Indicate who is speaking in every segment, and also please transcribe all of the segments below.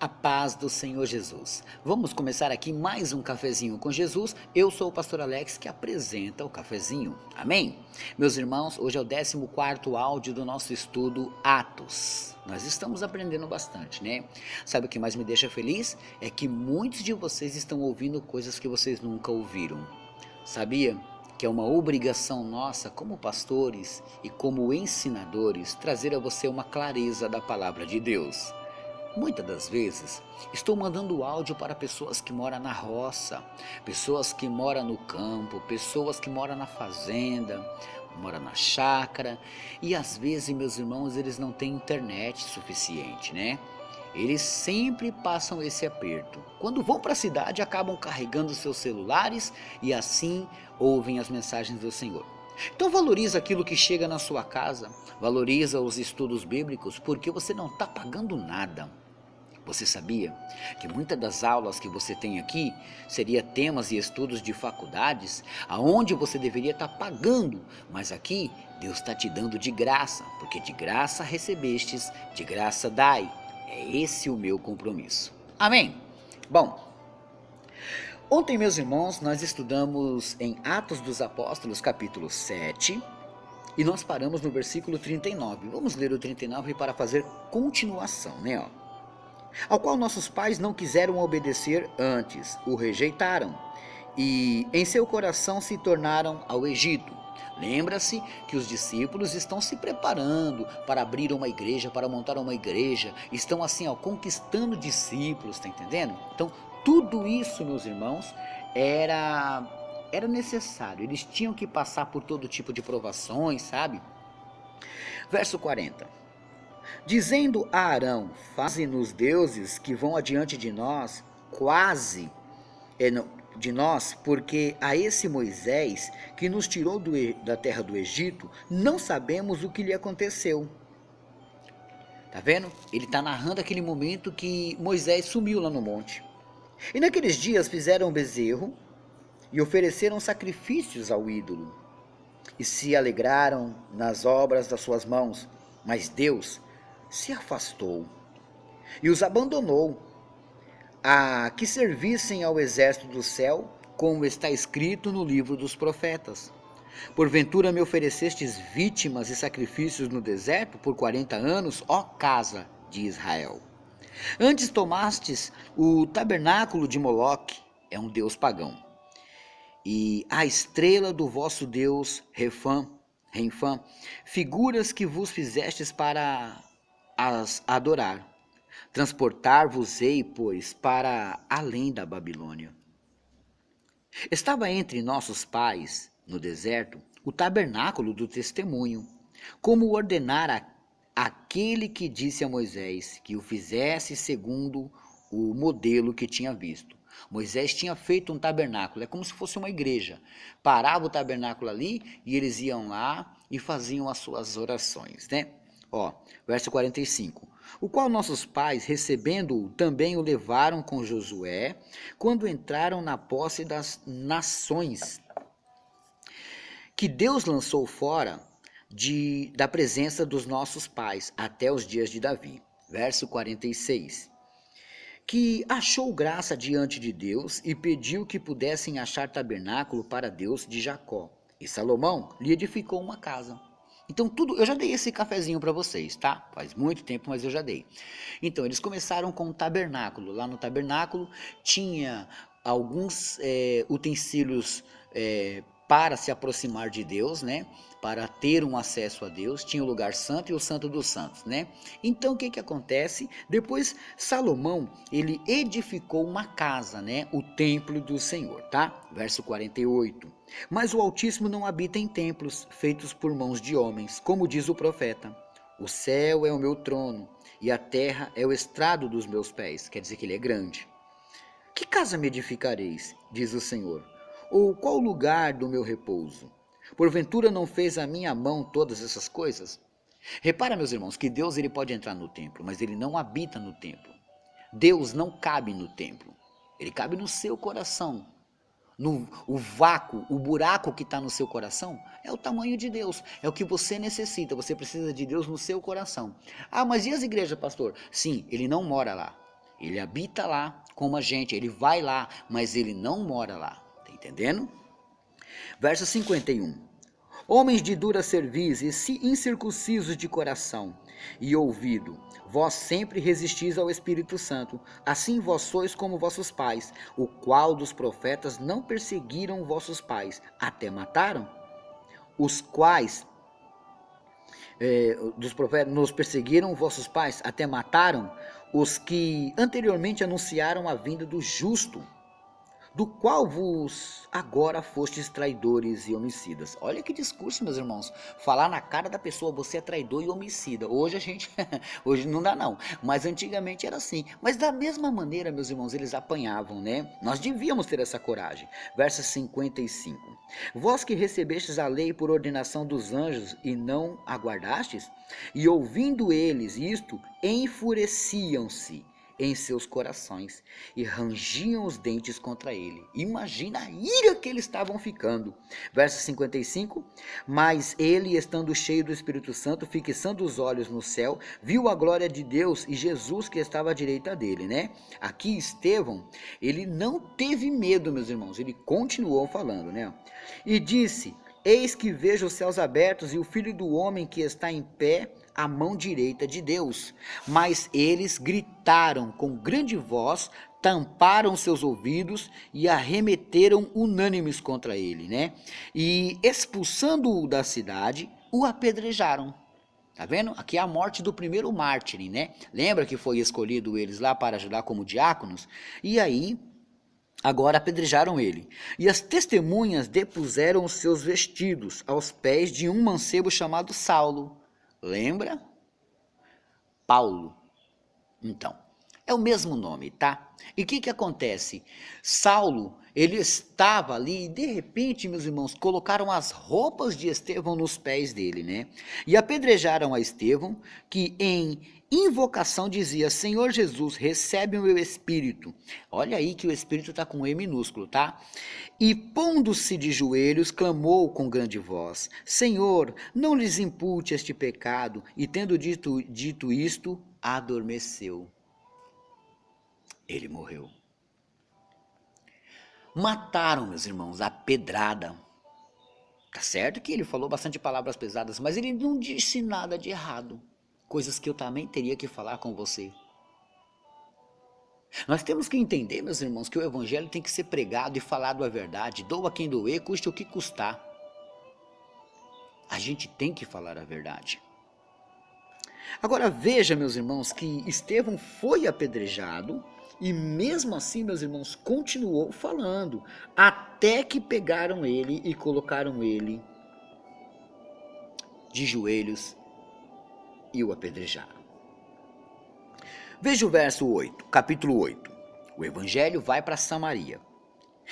Speaker 1: A paz do Senhor Jesus. Vamos começar aqui mais um cafezinho com Jesus. Eu sou o pastor Alex que apresenta o cafezinho. Amém? Meus irmãos, hoje é o 14º áudio do nosso estudo Atos. Nós estamos aprendendo bastante, né? Sabe o que mais me deixa feliz? É que muitos de vocês estão ouvindo coisas que vocês nunca ouviram. Sabia? Que é uma obrigação nossa como pastores e como ensinadores trazer a você uma clareza da palavra de Deus. Muitas das vezes estou mandando áudio para pessoas que moram na roça, pessoas que moram no campo, pessoas que moram na fazenda, moram na chácara e às vezes, meus irmãos, eles não têm internet suficiente, né? Eles sempre passam esse aperto. Quando vão para a cidade acabam carregando seus celulares e assim ouvem as mensagens do Senhor. Então valoriza aquilo que chega na sua casa, valoriza os estudos bíblicos porque você não está pagando nada. Você sabia que muitas das aulas que você tem aqui seria temas e estudos de faculdades, aonde você deveria estar pagando, mas aqui Deus está te dando de graça, porque de graça recebestes, de graça dai. É esse o meu compromisso. Amém? Bom, ontem, meus irmãos, nós estudamos em Atos dos Apóstolos, capítulo 7, e nós paramos no versículo 39. Vamos ler o 39 para fazer continuação, né? Ao qual nossos pais não quiseram obedecer antes, o rejeitaram, e em seu coração se tornaram ao Egito. Lembra-se que os discípulos estão se preparando para abrir uma igreja, para montar uma igreja, estão assim, conquistando discípulos, está entendendo? Então, tudo isso, meus irmãos, era necessário, eles tinham que passar por todo tipo de provações, sabe? Verso 40. Dizendo a Arão, faze-nos deuses que vão adiante de nós, de nós, porque a esse Moisés, que nos tirou da terra do Egito, não sabemos o que lhe aconteceu. Tá vendo? Ele está narrando aquele momento que Moisés sumiu lá no monte. E naqueles dias fizeram um bezerro e ofereceram sacrifícios ao ídolo. E se alegraram nas obras das suas mãos, mas Deus se afastou e os abandonou a que servissem ao exército do céu, como está escrito no livro dos profetas. Porventura me oferecestes vítimas e sacrifícios no deserto por 40 anos, ó casa de Israel. Antes tomastes o tabernáculo de Moloque, é um deus pagão, e a estrela do vosso deus Renfã, figuras que vos fizestes para as adorar. Transportar-vos-ei, pois, para além da Babilônia. Estava entre nossos pais, no deserto, o tabernáculo do testemunho, como ordenara aquele que disse a Moisés que o fizesse segundo o modelo que tinha visto. Moisés tinha feito um tabernáculo, é como se fosse uma igreja. Parava o tabernáculo ali e eles iam lá e faziam as suas orações, né? Verso 45. O qual nossos pais, recebendo-o, também o levaram com Josué, quando entraram na posse das nações, que Deus lançou fora da presença dos nossos pais, até os dias de Davi. Verso 46. Que achou graça diante de Deus e pediu que pudessem achar tabernáculo para Deus de Jacó. E Salomão lhe edificou uma casa. Então tudo, eu já dei esse cafezinho para vocês, tá? Faz muito tempo, mas eu já dei. Então eles começaram com o tabernáculo. Lá no tabernáculo tinha alguns utensílios para se aproximar de Deus, né? Para ter um acesso a Deus. Tinha o lugar santo e o santo dos santos, né? Então o que acontece? Depois Salomão, ele edificou uma casa, né? O templo do Senhor, tá? Verso 48. Mas o Altíssimo não habita em templos feitos por mãos de homens, como diz o profeta. O céu é o meu trono e a terra é o estrado dos meus pés. Quer dizer que ele é grande. Que casa me edificareis, diz o Senhor? Ou qual lugar do meu repouso? Porventura não fez a minha mão todas essas coisas? Repara, meus irmãos, que Deus ele pode entrar no templo, mas ele não habita no templo. Deus não cabe no templo. Ele cabe no seu coração. O vácuo, o buraco que está no seu coração é o tamanho de Deus, é o que você necessita, você precisa de Deus no seu coração. Ah, mas e as igrejas, pastor? Sim, ele não mora lá, Ele habita lá como a gente, ele vai lá, mas ele não mora lá. Está entendendo? Verso 51. Homens de dura cerviz e incircuncisos de coração e ouvido, vós sempre resistis ao Espírito Santo, assim vós sois como vossos pais, o qual dos profetas não perseguiram vossos pais, até mataram? Os quais dos profetas nos perseguiram vossos pais, até mataram? Os que anteriormente anunciaram a vinda do justo, do qual vos agora fostes traidores e homicidas. Olha que discurso, meus irmãos. Falar na cara da pessoa, você é traidor e homicida. Hoje a gente, hoje não dá não, mas antigamente era assim. Mas da mesma maneira, meus irmãos, eles apanhavam, né? Nós devíamos ter essa coragem. Verso 55. Vós que recebestes a lei por ordenação dos anjos e não aguardastes, e ouvindo eles isto, enfureciam-se em seus corações e rangiam os dentes contra ele. Imagina a ira que eles estavam ficando. Verso 55. Mas ele, estando cheio do Espírito Santo, fixando os olhos no céu, viu a glória de Deus e Jesus que estava à direita dele, né? Aqui Estevão, ele não teve medo, meus irmãos, ele continuou falando, né? E disse: eis que vejo os céus abertos e o Filho do homem que está em pé à mão direita de Deus. Mas eles gritaram com grande voz, tamparam seus ouvidos e arremeteram unânimes contra ele, né? E expulsando-o da cidade, o apedrejaram. Tá vendo? Aqui é a morte do primeiro mártir, né? Lembra que foi escolhido eles lá para ajudar como diáconos? E aí agora apedrejaram ele. E as testemunhas depuseram os seus vestidos aos pés de um mancebo chamado Saulo. Lembra? Paulo. Então, é o mesmo nome, tá? E o que acontece? Saulo, ele estava ali e de repente, meus irmãos, colocaram as roupas de Estevão nos pés dele, né? E apedrejaram a Estevão, que em invocação dizia: Senhor Jesus, recebe o meu espírito. Olha aí que o espírito está com E minúsculo, tá? E pondo-se de joelhos, clamou com grande voz: Senhor, não lhes impute este pecado. E tendo dito isto, adormeceu. Ele morreu. Mataram, meus irmãos, a pedrada. Tá certo que ele falou bastante palavras pesadas, mas ele não disse nada de errado. Coisas que eu também teria que falar com você. Nós temos que entender, meus irmãos, que o evangelho tem que ser pregado e falado a verdade. Doa quem doer, custe o que custar. A gente tem que falar a verdade. Agora veja, meus irmãos, que Estevão foi apedrejado e mesmo assim, meus irmãos, continuou falando, até que pegaram ele e colocaram ele de joelhos e o apedrejaram. Veja o verso 8, capítulo 8. O evangelho vai para Samaria.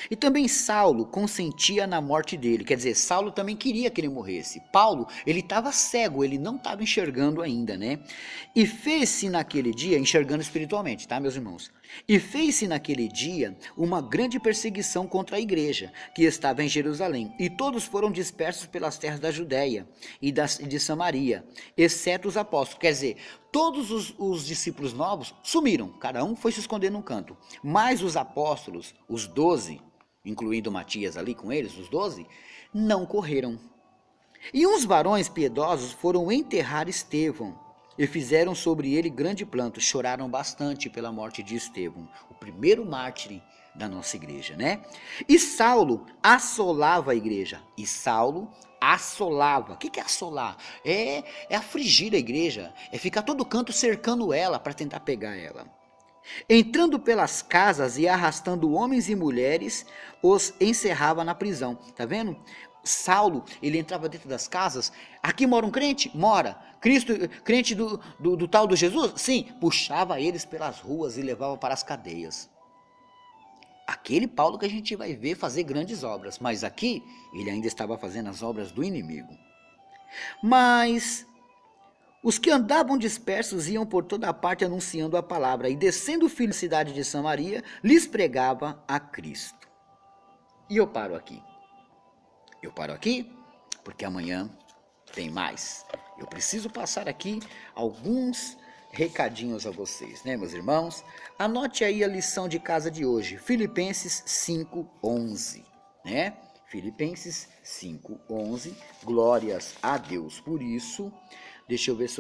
Speaker 1: E também Saulo consentia na morte dele, quer dizer, Saulo também queria que ele morresse. Paulo, ele estava cego, ele não estava enxergando ainda, né? E fez-se naquele dia, enxergando espiritualmente, tá, meus irmãos? E fez-se naquele dia uma grande perseguição contra a igreja, que estava em Jerusalém. E todos foram dispersos pelas terras da Judéia e de Samaria, exceto os apóstolos. Quer dizer, todos os discípulos novos sumiram, cada um foi se esconder num canto. Mas os apóstolos, os 12, incluindo Matias ali com eles, os 12, não correram. E uns varões piedosos foram enterrar Estevão, e fizeram sobre ele grande planto, choraram bastante pela morte de Estevão, o primeiro mártir da nossa igreja, né? E Saulo assolava a igreja, o que é assolar? É afligir a igreja, é ficar todo canto cercando ela para tentar pegar ela. Entrando pelas casas e arrastando homens e mulheres, os encerrava na prisão. Tá vendo? Saulo, ele entrava dentro das casas. Aqui mora um crente? Mora. Cristo, crente do tal do Jesus? Sim. Puxava eles pelas ruas e levava para as cadeias. Aquele Paulo que a gente vai ver fazer grandes obras. Mas aqui, ele ainda estava fazendo as obras do inimigo. Mas os que andavam dispersos iam por toda a parte anunciando a palavra, e descendo o filho da cidade de Samaria, lhes pregava a Cristo. E eu paro aqui. Porque amanhã tem mais. Eu preciso passar aqui alguns recadinhos a vocês, né, meus irmãos? Anote aí a lição de casa de hoje, Filipenses 5:11, né? Filipenses 5:11, glórias a Deus por isso. Deixa eu ver se